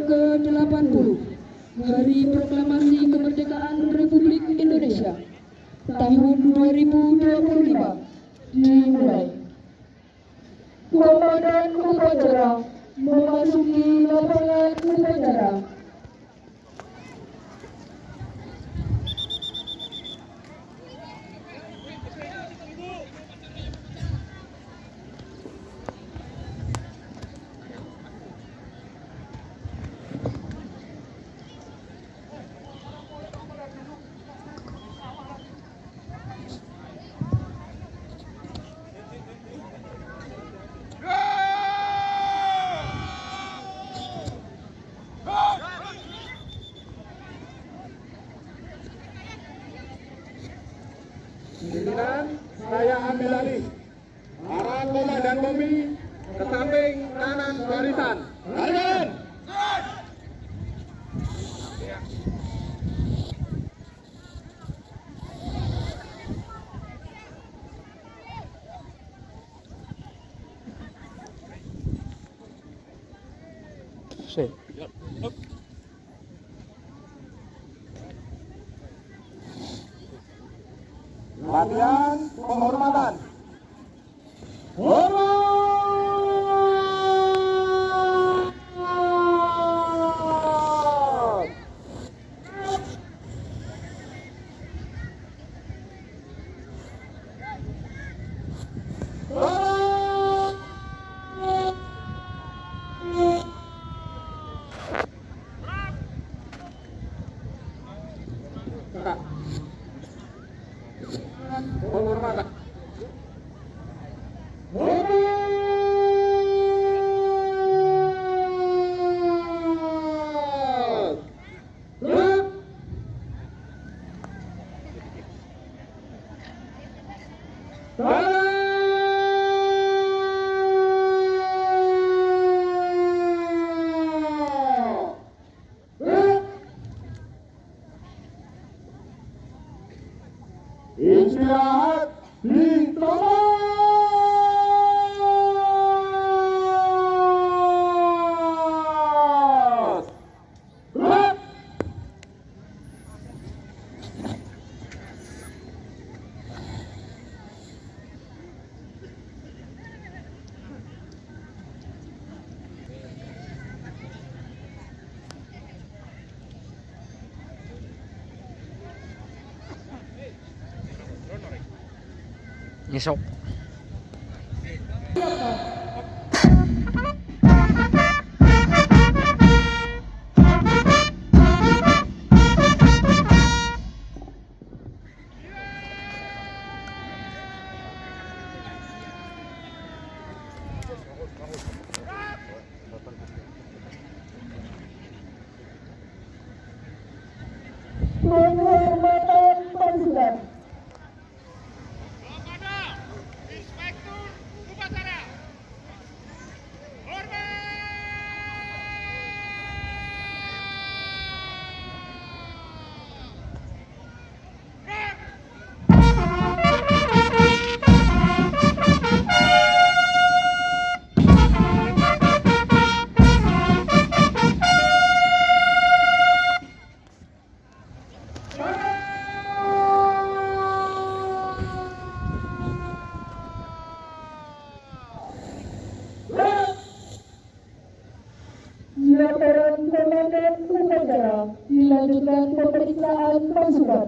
ke-80 Hari Proklamasi Kemerdekaan Republik Indonesia tahun 2025 dimulai. Komandan upacara memasuki lapangan upacara. Pimpinan, saya ambil alih. Para komandan kompi ke samping kanan barisan. Barisan. Latihan penghormatan. Hormat. Penghormatan. Istirahat di tempat. Nyesok. Penghormatan pasukan. Laporan komandan upacara dilanjutkan pemeriksaan pasukan.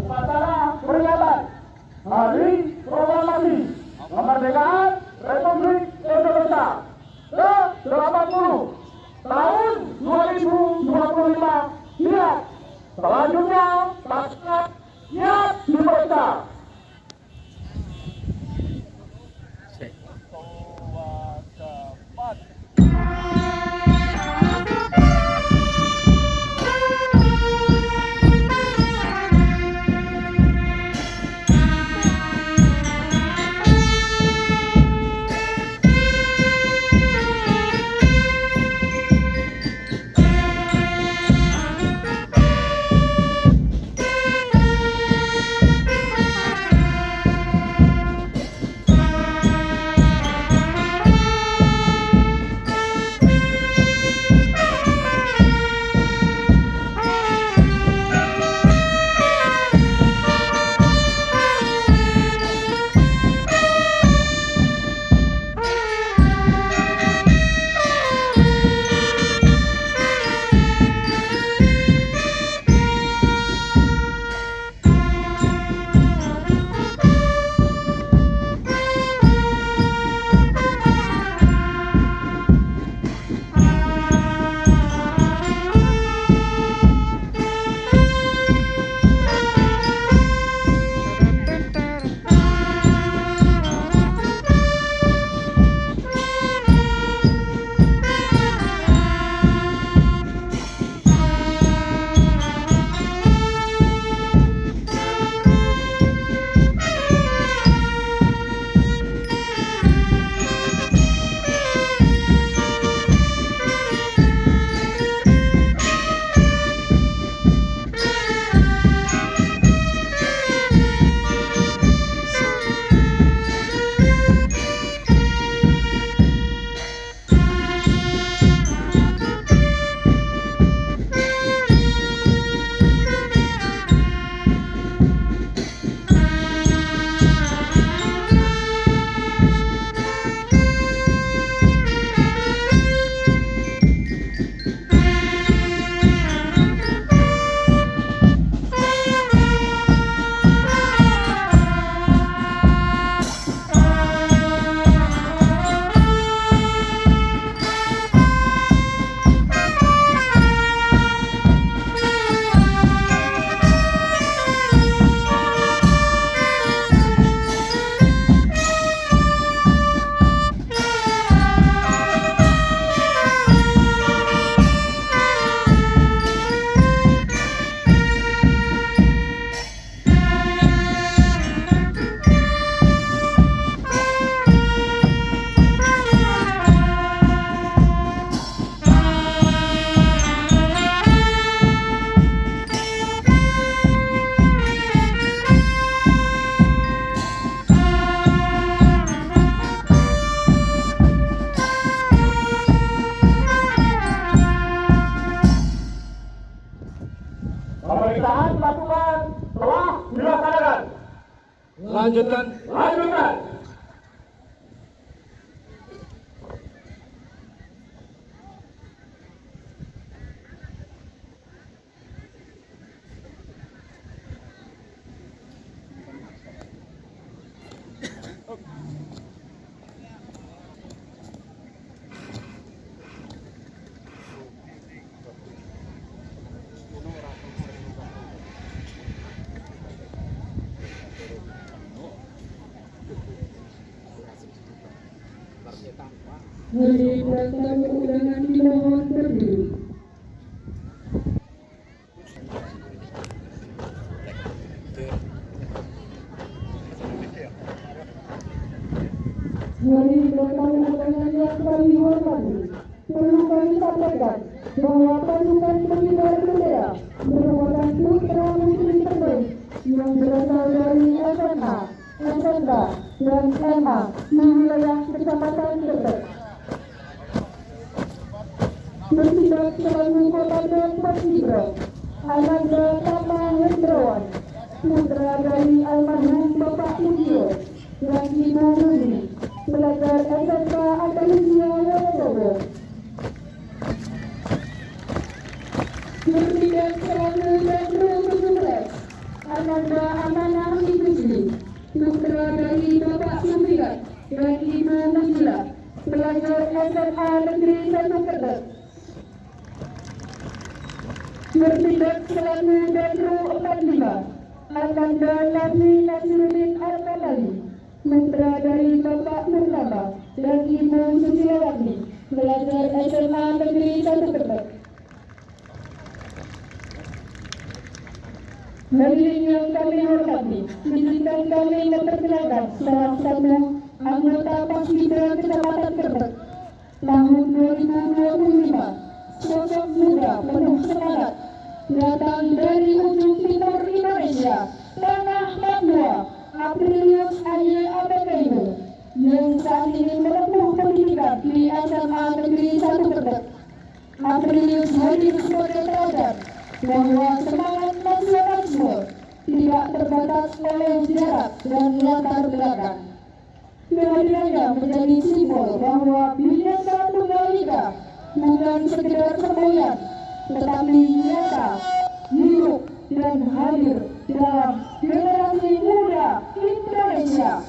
Upacara peringatan Hari Proklamasi Kemerdekaan Republik Indonesia ke-80 tahun 2025 siap. Selanjutnya pasukan siap diperiksa. Cepat. Lanjutkan. Lanjutkan. Hadirin dan tamu undangan dimohon berdiri. Hadirin dan tamu undangan yang kami hormati, perlu kami sampaikan bahwa pasukan pengibar bendera merupakan putra putri terbaik yang berasal dari SMA, SMK, dan MA di wilayah Kecamatan Tebet. Bertindak selaku Komandan Paskibraka Ananda Tama Hendrawan, putra dari almarhum Bapak Putio dan Ibu Rudi, pelajar SMK Andalusia Wonosobo. Bertindak selaku Dandro ke-11 Ananda Amanah Igusti, putra dari Bapak Sumirat dan Ibu Musla, pelajar SMA Negeri 1 Tebet. Bertindak selaku Dandro 45 Ananda Nabi Nasiruddin Al-Malali, putra dari Bapak Purnama dan Ibu Susilawati, pelajar SMA Negeri 1 Tebet. Hadirin yang kami hormati, izinkan kami memperkenalkan salah satu anggota Paskibraka Kecamatan Tebet tahun 2025. Sosok muda penuh semangat, datang dari ujung timur Indonesia, tanah Papua, Aprilius Aye Abednego, yang saat ini menempuh pendidikan di SMA Negeri 1 Tebet. Aprilius hadir sebagai teladan bahwa semangat nasionalisme tidak terbatas oleh jarak dan latar belakang. Kehadirannya menjadi simbol bahwa Bhinneka Tunggal Ika bukan sekedar semboyan, tetapi nyata, hidup, dan hadir dalam generasi muda Indonesia.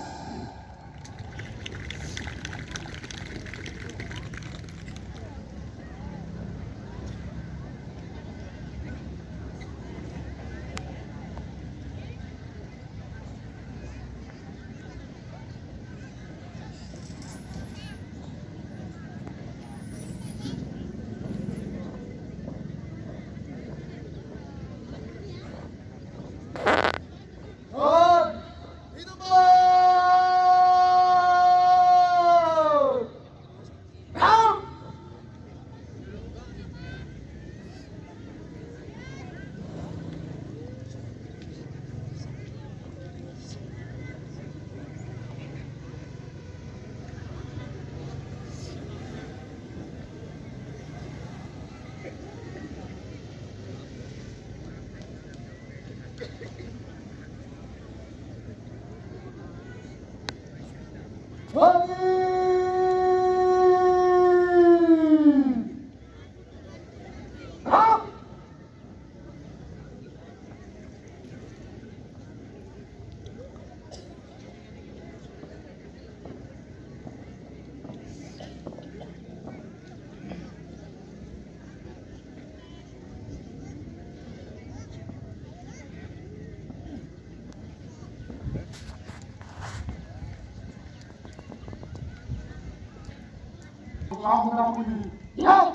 Kamu ini, siap,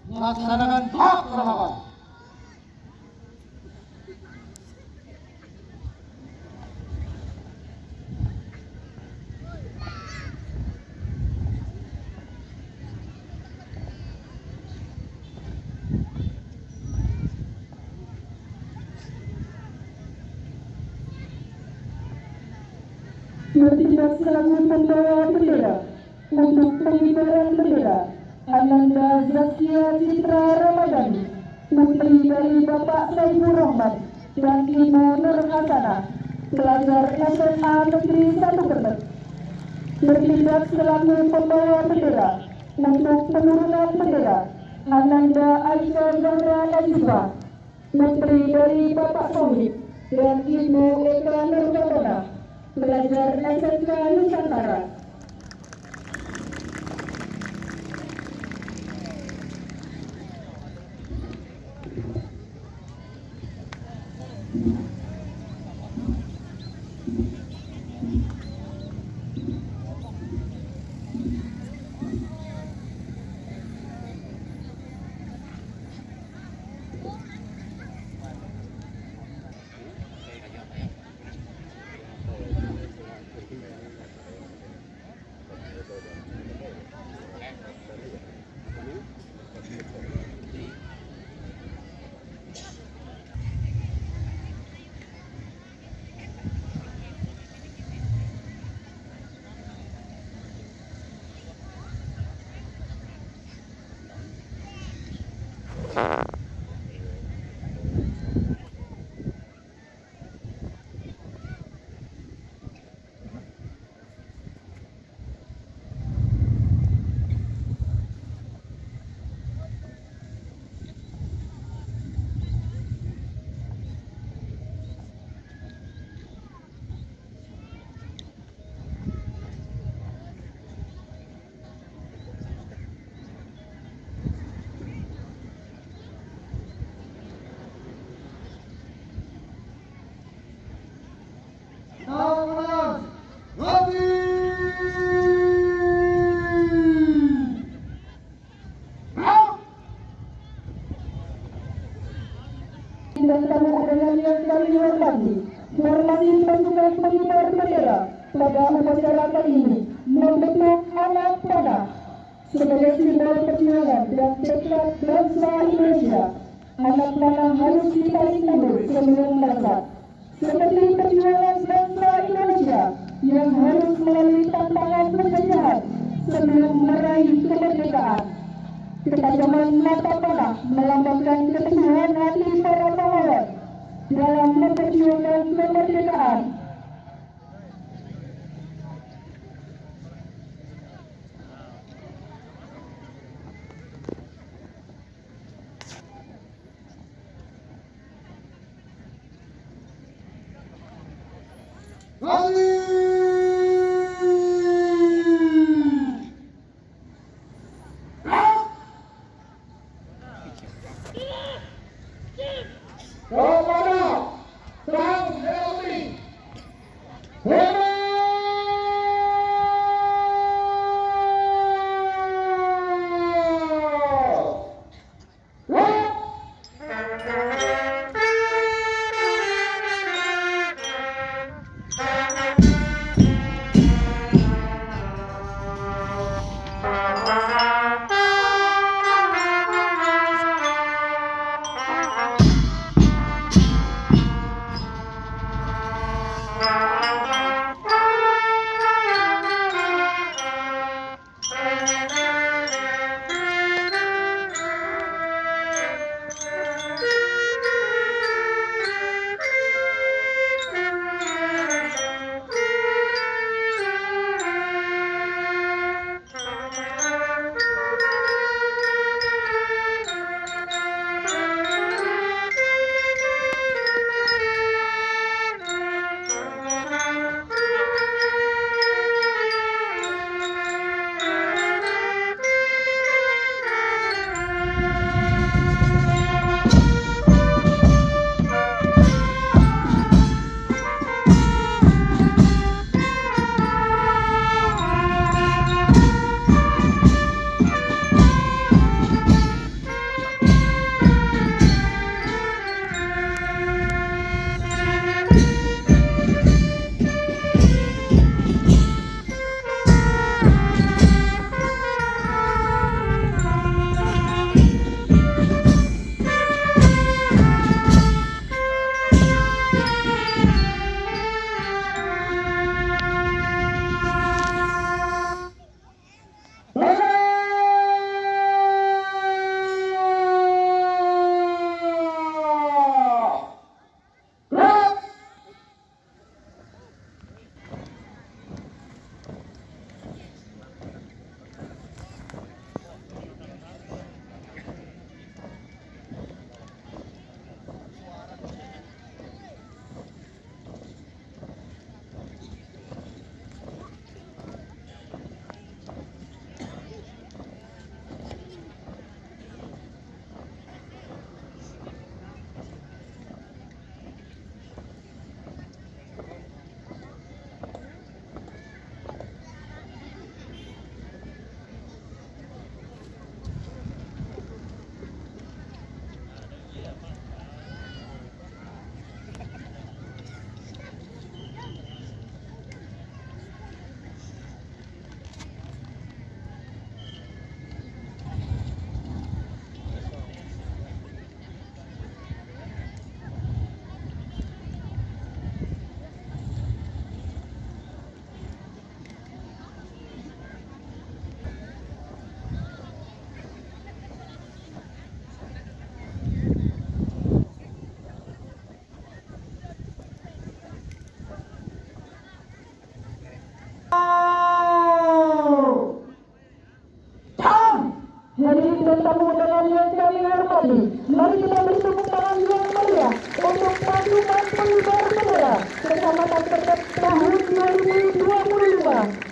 laksanakan hak laksanakan. Bertindak selaku pembawa bendera untuk pengibaran bendera Ananda Zaskia Citra Ramadhani, putri dari Bapak Saifur Rahman dan Ibu Nur Hasanah, pelajar SMA Negeri 1 Brebes bertindak selaku pembawa bendera untuk penurunan bendera Ananda Aisyah Zahra Najibah, putri dari Bapak Sohib dan Ibu Eka Nurgatona, pelajar SMK Nusantara. Dan tamu undangan yang kami hormati, formasi pasukan pengibar bendera pada upacara kali ini membentuk anak panah sebagai simbol perjuangan dan tekad bangsa Indonesia. Anak panah harus ditarik mundur sebelum melesat, seperti perjuangan bangsa Indonesia yang harus melalui tantangan penjajahan sebelum meraih kemerdekaan. Ketajaman mata panah melambangkan keteguhan hati para pahlawan dalam memperjuangkan kemerdekaan. Kepada Sang Helmi tamu undangan yang kami hormati, mari kita beri tepuk tangan yang meriah untuk pasukan pengibar bendera Kecamatan Tertib tahun 2025.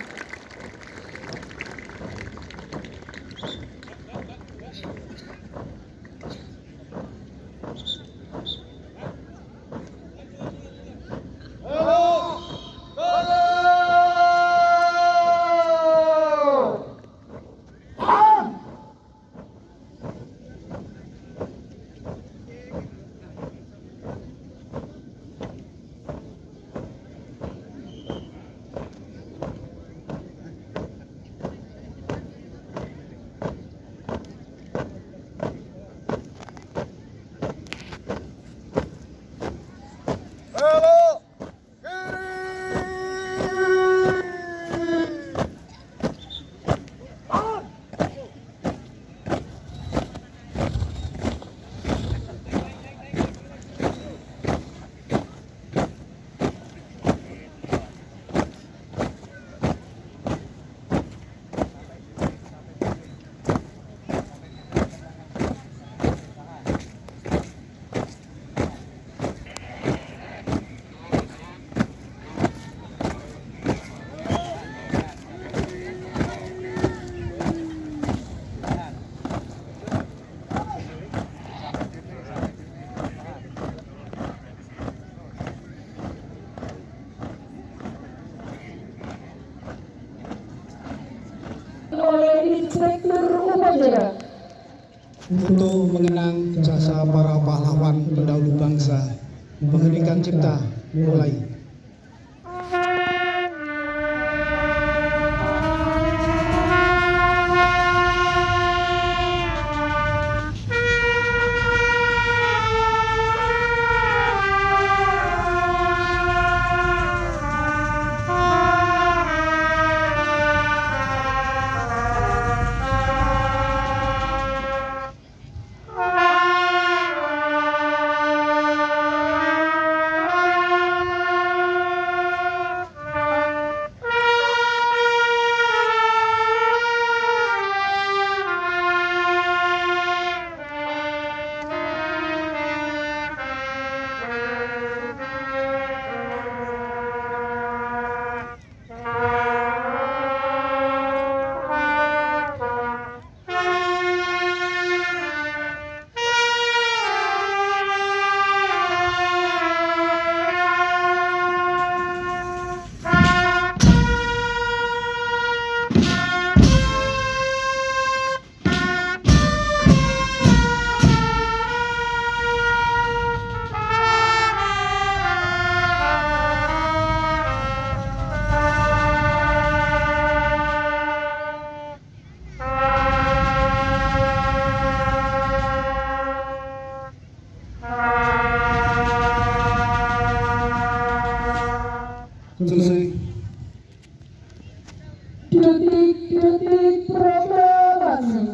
Oleh Inspektur Upacara untuk mengenang jasa para pahlawan pendahulu bangsa, mengheningkan cipta, mulai. Selesai. Detik-detik proklamasi.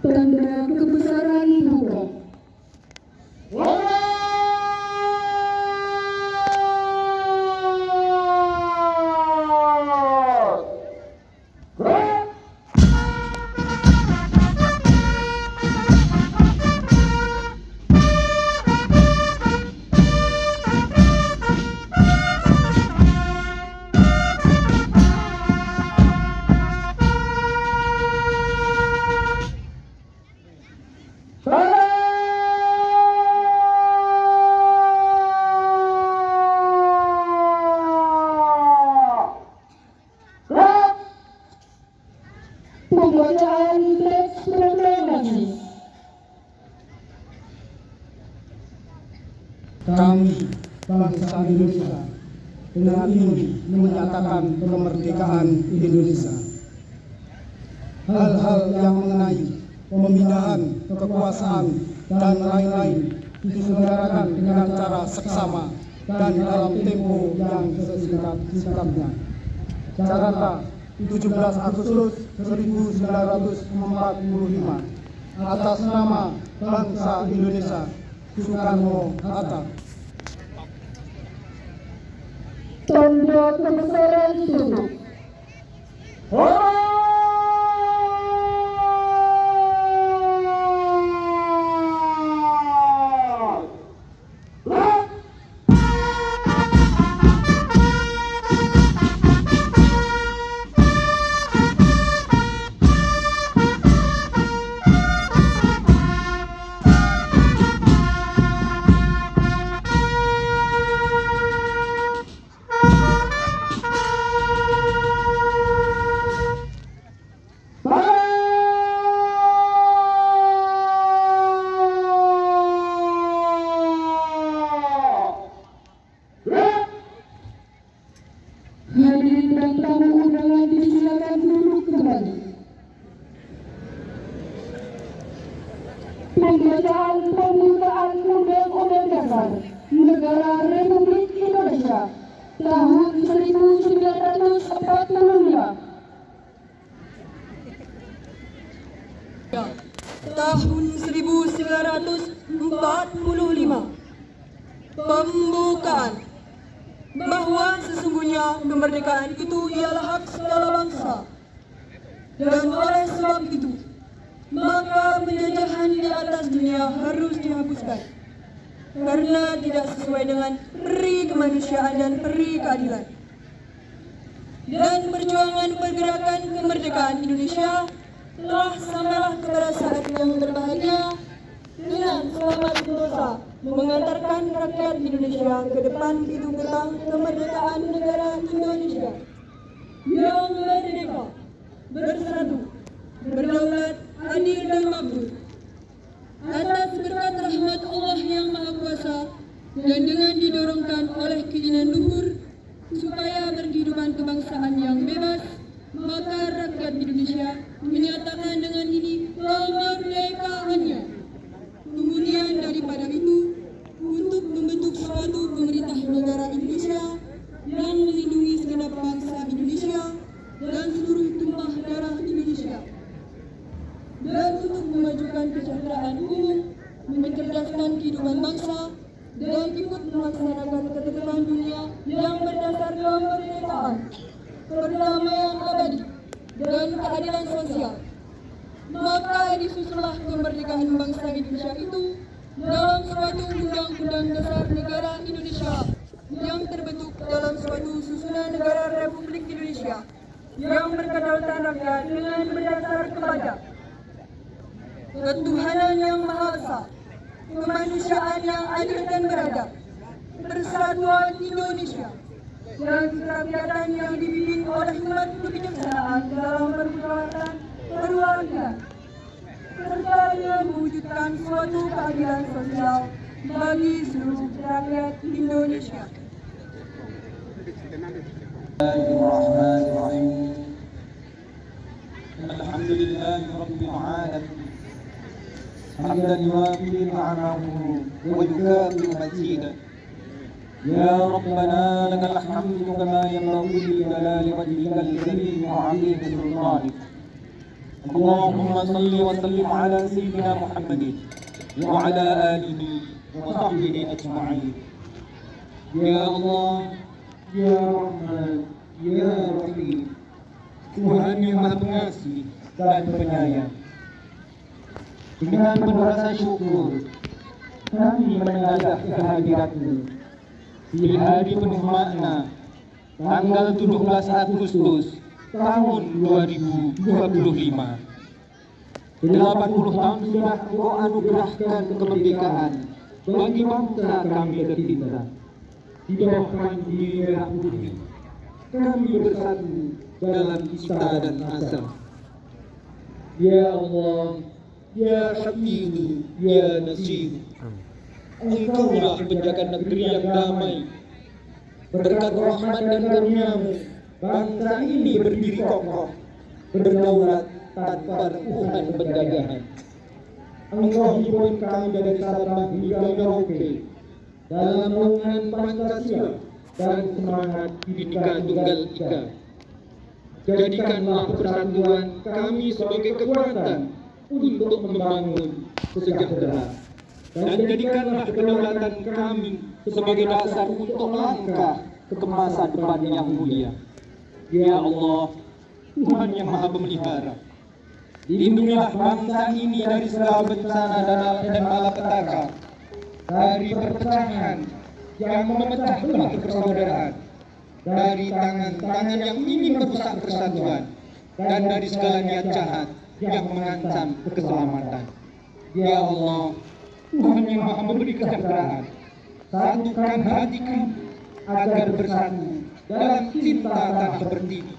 Tanda kebesaran buka. Pembacaan teks proklamasi. Kami, bangsa Indonesia, dengan ini menyatakan kemerdekaan Indonesia. Hal-hal yang mengenai pemindahan kekuasaan dan lain-lain diselenggarakan dengan cara seksama dan dalam tempo yang sesingkat-singkatnya. Jakarta, 17 Agustus 1945. Atas nama bangsa Indonesia, Soekarno-Hatta. Tanda kebesaran tutup. Hadirin dan tamu undangan disilakan duduk kembali. Pembacaan pembukaan Undang-Undang Dasar Negara Republik Indonesia tahun 1945. Tahun 1945. Pembukaan bahwa sesungguhnya kemerdekaan itu ialah hak segala bangsa, dan oleh sebab itu maka penjajahan di atas dunia harus dihapuskan karena tidak sesuai dengan peri kemanusiaan dan peri keadilan. Dan perjuangan pergerakan kemerdekaan Indonesia telah sampailah kepada saat yang berbahagia dengan selamat sentosa mengantarkan rakyat Indonesia ke depan pintu gerbang kemerdekaan negara Indonesia yang merdeka, bersatu, berdaulat, adil dan makmur. Atas berkat rahmat Allah yang Maha Kuasa dan dengan didorongkan oleh keinginan luhur supaya berkehidupan kebangsaan yang bebas, maka rakyat Indonesia menyatakan dengan ini kemerdekaannya. Kemudian daripada itu, untuk membentuk suatu pemerintah negara Indonesia yang melindungi segenap bangsa Indonesia dan seluruh tumpah darah Indonesia, dan untuk memajukan kesejahteraan umum, mencerdaskan kehidupan bangsa, dan ikut melaksanakan ketertiban dunia yang berdasar kemerdekaan, perdamaian abadi, dan keadilan sosial. Maka disusunlah kemerdekaan bangsa Indonesia itu dalam suatu undang-undang dasar negara Indonesia yang terbentuk dalam suatu susunan negara Republik Indonesia yang berkedaulatan rakyat dengan berdasar kepada ketuhanan yang Maha Esa, kemanusiaan yang adil dan beradab, persatuan Indonesia, dan kerakyatan yang dipimpin oleh hikmat kebijaksanaan dalam permusyawaratan perwakilan, serta dengan mewujudkan suatu keadilan sosial bagi seluruh rakyat Indonesia. Bismillahirrahmanirrahim. Alhamdulillahi Rabbil Alamin. Hamdan yuwafi ni'amahu wa yukafi mazidah. Ya Rabbana lakal hamdu kama yanbaghi li jalali wajhikal karim wa 'azimi sultanik. Allahumma salli wa sallim ala sayyidina Muhammadin wa ala alihi wa sahbihi ajma'in. Ya Allah, Ya Rahman, Ya Rahim, Tuhan yang Maha Pengasih dan Penyayang. Dengan penuh rasa syukur, kami menengadah kehadirat-Mu di hari penuh makna, tanggal 17 Agustus tahun 2025. 80 tahun sudah Engkau anugerahkan kemerdekaan bagi bangsa kami tercinta. Di bawah pandiri merah putih, kami bersatu dalam cita dan asa. Ya Allah, Ya Hafidu, Ya Nasir, Engkaulah penjaga negeri yang damai, Berkat rahmat dan karunia-Mu, bangsa ini berdiri kokoh, berdaulat tanpa rengkuhan penjajahan. Engkau himpun kami dari Sabang hingga Merauke dalam naungan Pancasila dan semangat Bhinneka Tunggal Ika. Jadikanlah persatuan kami sebagai kekuatan untuk membangun kesejahteraan, dan jadikanlah kedaulatan kami sebagai dasar untuk langkah ke masa depan yang mulia. Ya Allah, Tuhan yang Maha Pemelihara, lindungilah bangsa ini dari segala bencana dan malapetaka, dari perpecahan yang memecah belah persaudaraan, dari tangan-tangan yang ingin merusak persatuan, dan dari segala niat jahat yang mengancam keselamatan. Ya Allah, Tuhan yang Maha memberi kesejahteraan, satukan hati kami agar bersatu dalam cinta tanah pertiwi.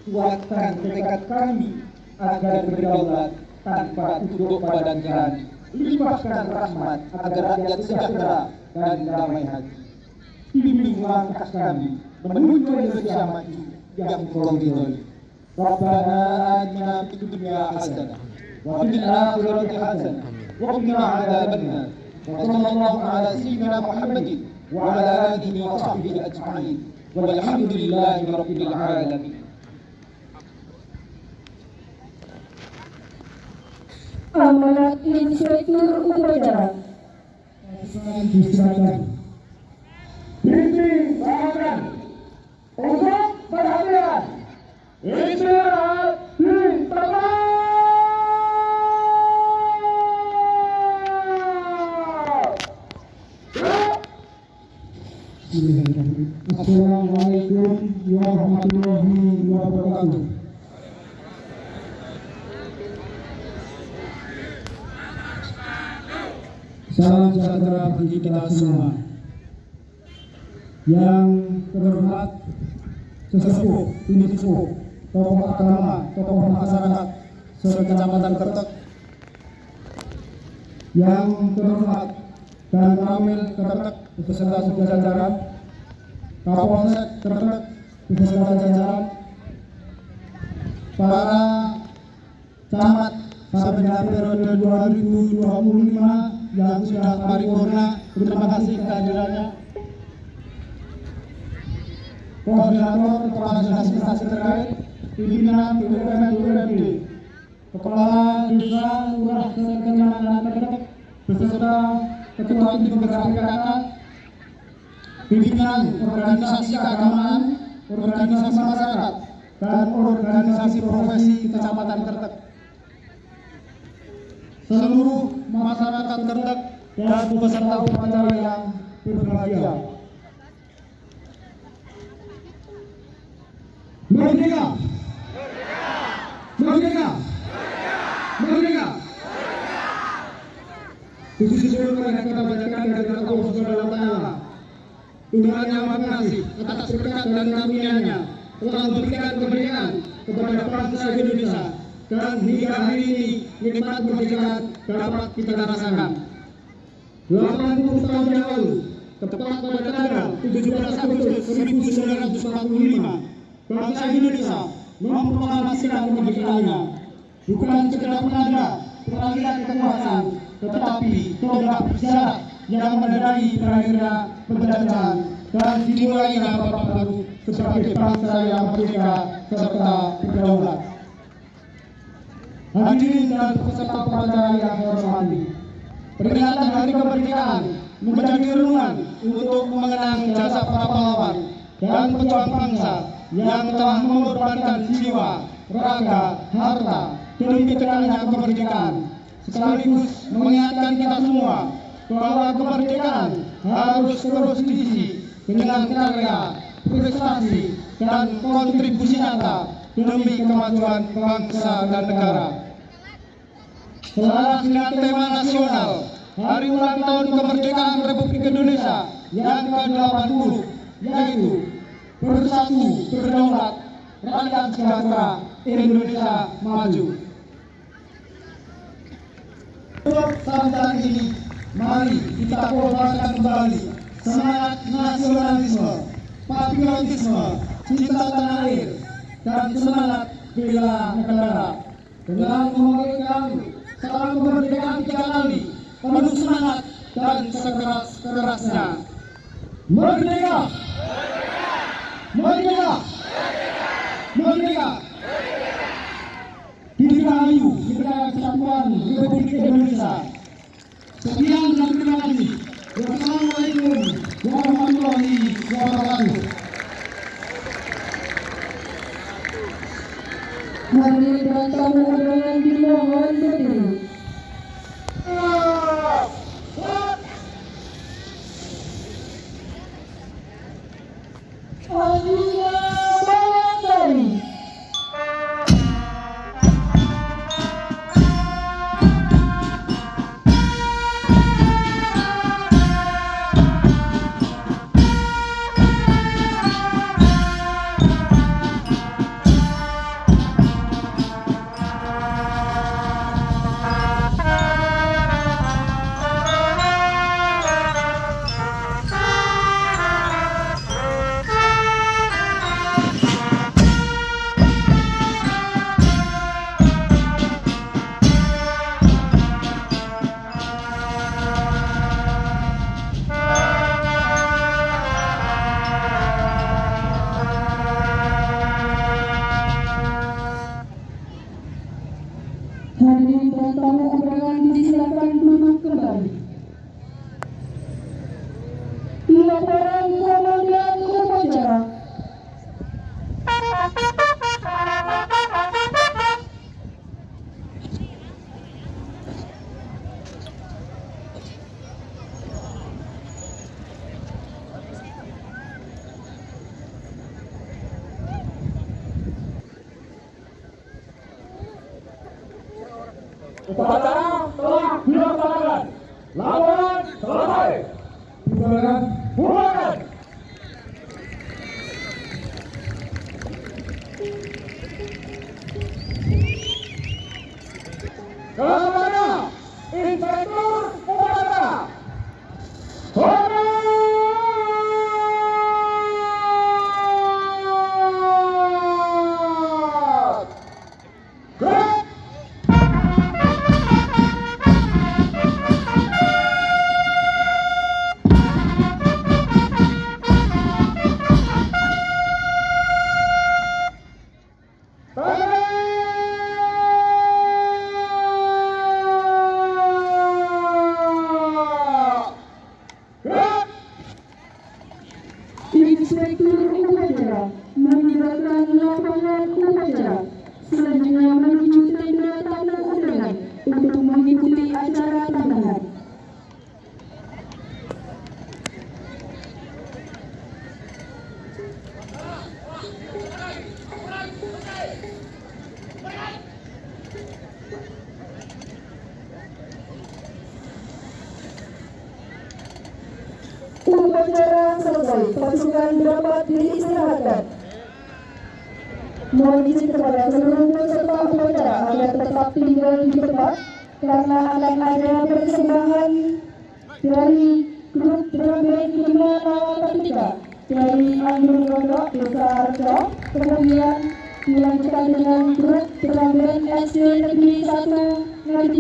Kuatkan tekad kami agar berdaulat tanpa tunduk pada tirani. Limpahkan rahmat agar rakyat sejahtera dan damai hati. Bimbing langkah kami menuju Indonesia maju yang Kau ridhoi. Rabbana atina fid dunya hasanah wa fil akhirati hasanah wa qina adzabannar. Wa sallallahu ala sayyidina Muhammadin wa ala alihi wa sahbihi ajma'in. Walhamdulillahi rabbil alamin. Amanat Inspektur Upacara. Diserahkan. Bimbing tangan untuk perhatian. Istirahat di tempat. Assalamualaikum warahmatullahi wabarakatuh. Salam sejahtera bagi kita semua. Yang terhormat sesepuh, individu, tokoh agama, tokoh masyarakat, sekecamatan Kertek. Yang terhormat dan Ramil Kertek beserta jajaran, Kapolsek Kertek beserta jajaran, para camat Sabda periode 2025 yang sudah paripurna, terima kasih kehadirannya. Koordinator Kepala Dinas Instansi terkait, pimpinan BUMN BUMD, Kepala Desa Lurah Kecamatan Kertek beserta Ketua Tim Penggerak PKK, pimpinan organisasi keagamaan, organisasi masyarakat, dan organisasi profesi Kecamatan Kertek, seluruh masyarakat Kertek dan peserta upacara yang berbahagia. Merdeka! Merdeka! Merdeka! Puji syukur yang kita bacakan dari Allah Subhanahu wa Ta'ala. Tuhan yang Maha Pengasih atas berkat dan karunia-Nya telah memberikan kemerdekaan kepada bangsa Indonesia, dan hingga hari ini nikmat kemerdekaan dapat kita rasakan. 80 tahun yang lalu, tepat pada tanggal 17 Agustus 1945, bangsa Indonesia memproklamasikan kemerdekaannya. Bukan sekedar penanda peralihan kekuasaan, tetapi tonggak bersejarah yang menerangi berakhirnya penjajahan dan dimulainya babak baru sebagai bangsa yang merdeka serta berdaulat. Hadirin dan peserta upacara yang saya hormati, peringatan Hari Kemerdekaan menjadi renungan untuk mengenang jasa para pahlawan dan pejuang bangsa yang telah mengorbankan jiwa, raga, harta demi tegaknya kemerdekaan, sekaligus mengingatkan kita semua bahwa kemerdekaan harus terus diisi dengan karya, prestasi, dan kontribusi nyata demi kemajuan bangsa dan negara. Selaras dengan tema nasional Hari Ulang Tahun Kemerdekaan Republik Indonesia yang ke-80, yaitu Bersatu Berdaulat, Rakyat Sejahtera, Indonesia Maju. Untuk sambutan ini, mari kita kobarkan kembali semangat nasionalisme, patriotisme, cinta tanah air, dan semangat bela negara. Dengan memberikan salam kemerdekaan 3 kali, penuh semangat dan sekeras-kerasnya. Merdeka! Merdeka! Merdeka! Dirgahayu Negara Kesatuan Republik Indonesia. Sekian dan terima kasih. Wassalamualaikum warahmatullahi wabarakatuh. Hadirin dan tamu undangan dimohon berdiri. Alia Bayangkari. Hadirin dan tamu undangan disilakan duduk kembali. Laporan komandan upacara. Upacara telah dilaksanakan. Laporan selesai. Bubarkan. Kepada Inspektur Upacara. Hormat. Inspektur upacara meninggalkan lapangan upacara. Selanjutnya menuju tenda tamu undangan untuk mengikuti acara tambahan. Upacara selesai, pasukan dapat diistirahatkan. Mohon izin kepada seluruh peserta upacara agar tetap tinggal di tempat karena akan ada persembahan dari grup drum band 5 Nawakatika dari Andung Gondok, Desa Arjo, kemudian dilanjutkan dengan grup drum band SD Negeri 1 Ngadi